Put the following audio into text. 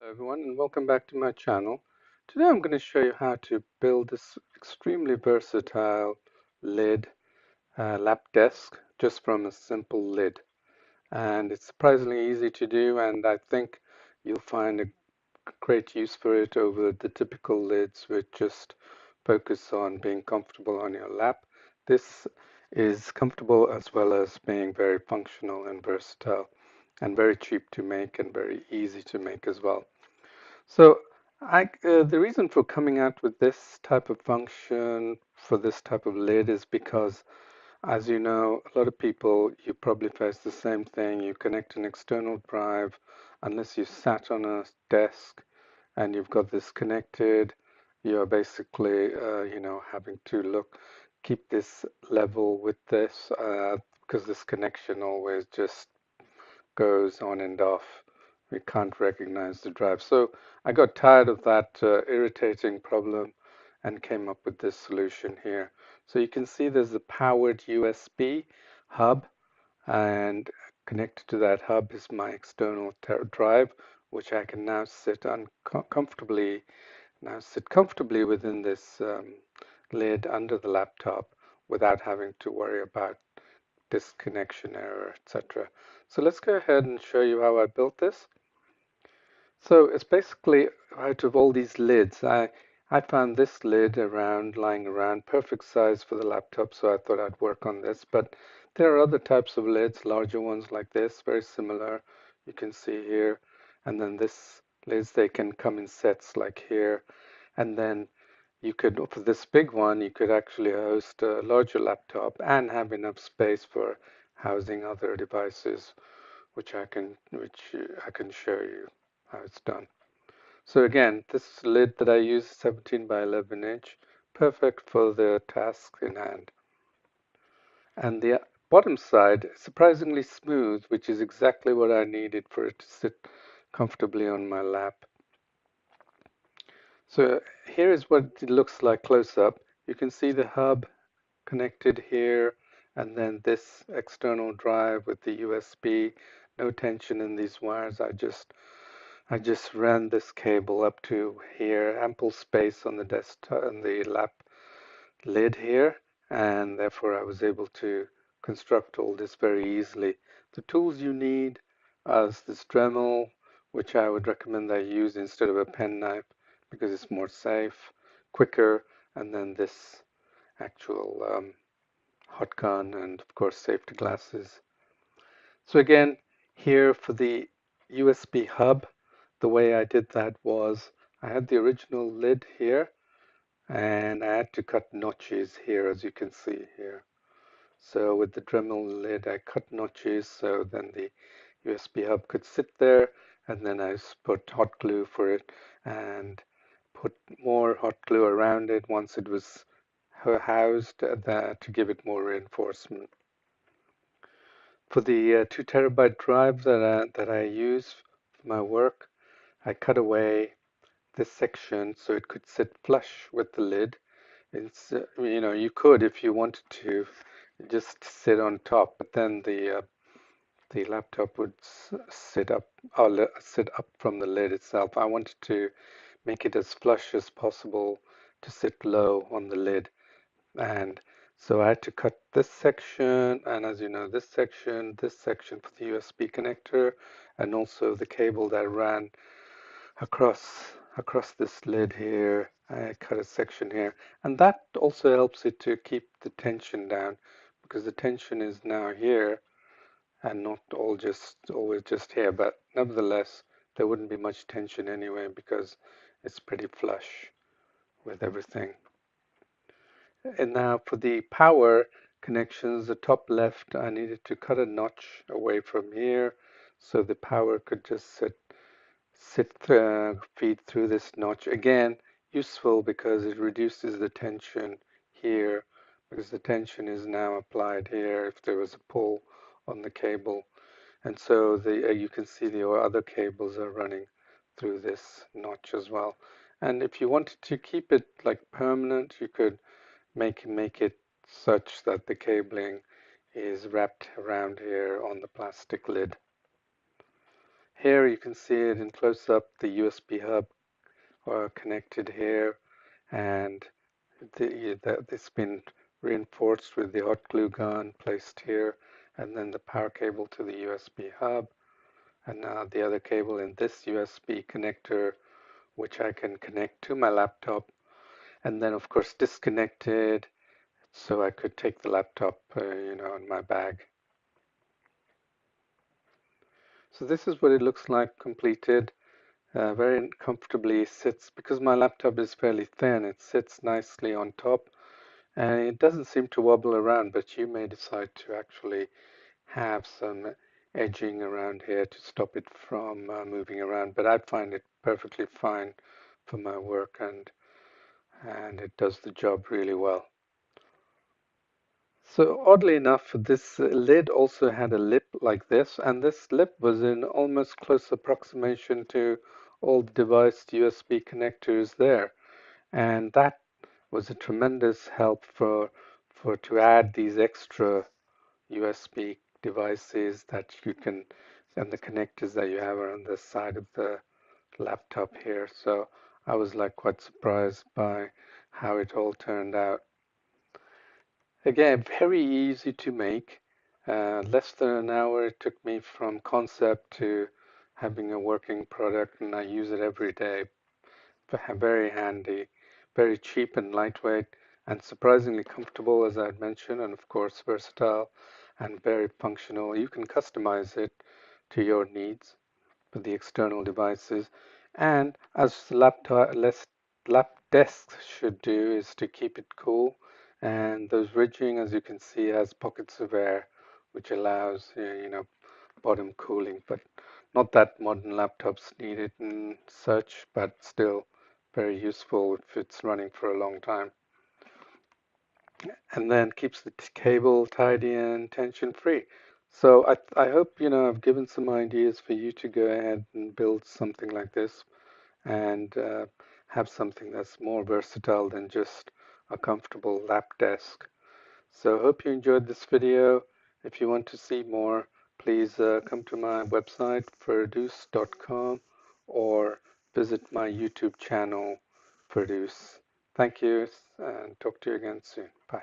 Everyone, and welcome back to my channel. Today I'm going to show you how to build this extremely versatile lid lap desk just from a simple lid. And it's surprisingly easy to do, and I think you'll find a great use for it over the typical lids which just focus on being comfortable on your lap. This is comfortable as well as being very functional and versatile and very cheap to make and very easy to make as well. So the reason for coming out with this type of function for this type of lid is because, as you know, a lot of people, you probably face the same thing. You connect an external drive, unless you sat on a desk and you've got this connected, you're basically, having to keep this level with this, because this connection always just goes on and off. We can't recognize the drive. So I got tired of that irritating problem and came up with this solution here. So you can see there's a powered USB hub, and connected to that hub is my external drive, which I can now sit comfortably within this lid under the laptop without having to worry about disconnection error, etc. So let's go ahead and show you how I built this. So it's basically out of all these lids, I found this lid lying around, perfect size for the laptop, so I thought I'd work on this. But there are other types of lids, larger ones like this, very similar, you can see here. And then this lids, they can come in sets like here. And then you could, for this big one, you could actually host a larger laptop and have enough space for housing other devices, which I can show you how it's done. So again, this lid that I use is 17 by 11 inch, perfect for the task in hand. And the bottom side is surprisingly smooth, which is exactly what I needed for it to sit comfortably on my lap. So here is what it looks like close up. You can see the hub connected here, and then this external drive with the USB. No tension in these wires. I just ran this cable up to here, ample space on the desktop and the lap lid here, and therefore I was able to construct all this very easily. The tools you need are this Dremel, which I would recommend I use instead of a penknife because it's more safe, quicker, and then this actual hot gun, and of course safety glasses. So again, here for the USB hub, the way I did that was I had the original lid here, and I had to cut notches here, as you can see here. So with the Dremel lid, I cut notches so then the USB hub could sit there, and then I put hot glue for it and put more hot glue around it once it was housed to give it more reinforcement. For the 2 terabyte drive that I use for my work, I cut away this section so it could sit flush with the lid. You could, if you wanted to, just sit on top, but then the laptop would sit up or sit up from the lid itself. I wanted to make it as flush as possible to sit low on the lid, and so I had to cut this section, and as you know, this section for the USB connector, and also the cable that ran across this lid here. I cut a section here, and that also helps it to keep the tension down, because the tension is now here and not always just here, but nevertheless there wouldn't be much tension anyway because it's pretty flush with everything. And now for the power connections, the top left, I needed to cut a notch away from here so the power could just feed through this notch. Again, useful because it reduces the tension here, because the tension is now applied here if there was a pull on the cable. And so you can see the other cables are running through this notch as well. And if you wanted to keep it like permanent, you could make it such that the cabling is wrapped around here on the plastic lid. Here you can see it in close-up, the USB hub connected here, and it's been reinforced with the hot glue gun placed here, and then the power cable to the USB hub, and now the other cable in this USB connector, which I can connect to my laptop, and then of course disconnected so I could take the laptop, in my bag. So this is what it looks like completed. Very comfortably sits, because my laptop is fairly thin, it sits nicely on top, and it doesn't seem to wobble around, but you may decide to actually have some edging around here to stop it from moving around, but I find it perfectly fine for my work, and it does the job really well. So oddly enough, this lid also had a lip like this, and this lip was in almost close approximation to all the device USB connectors there, and that was a tremendous help for to add these extra USB devices that you can, and the connectors that you have are on the side of the laptop here. So I was like quite surprised by how it all turned out. Again, very easy to make. Less than an hour it took me from concept to having a working product, and I use it every day. Very handy, very cheap and lightweight, and surprisingly comfortable, as I had mentioned, and of course versatile and very functional. You can customize it to your needs with the external devices. And as lap desks should do, is to keep it cool. And those ridging, as you can see, has pockets of air, which allows bottom cooling. But not that modern laptops need it and such, but still very useful if it's running for a long time. And then keeps the cable tidy and tension free. So I hope I've given some ideas for you to go ahead and build something like this, and have something that's more versatile than just a comfortable lap desk. So hope you enjoyed this video. If you want to see more, please come to my website furduce.com, or visit my YouTube channel Furduce. Thank you, and talk to you again soon. Bye.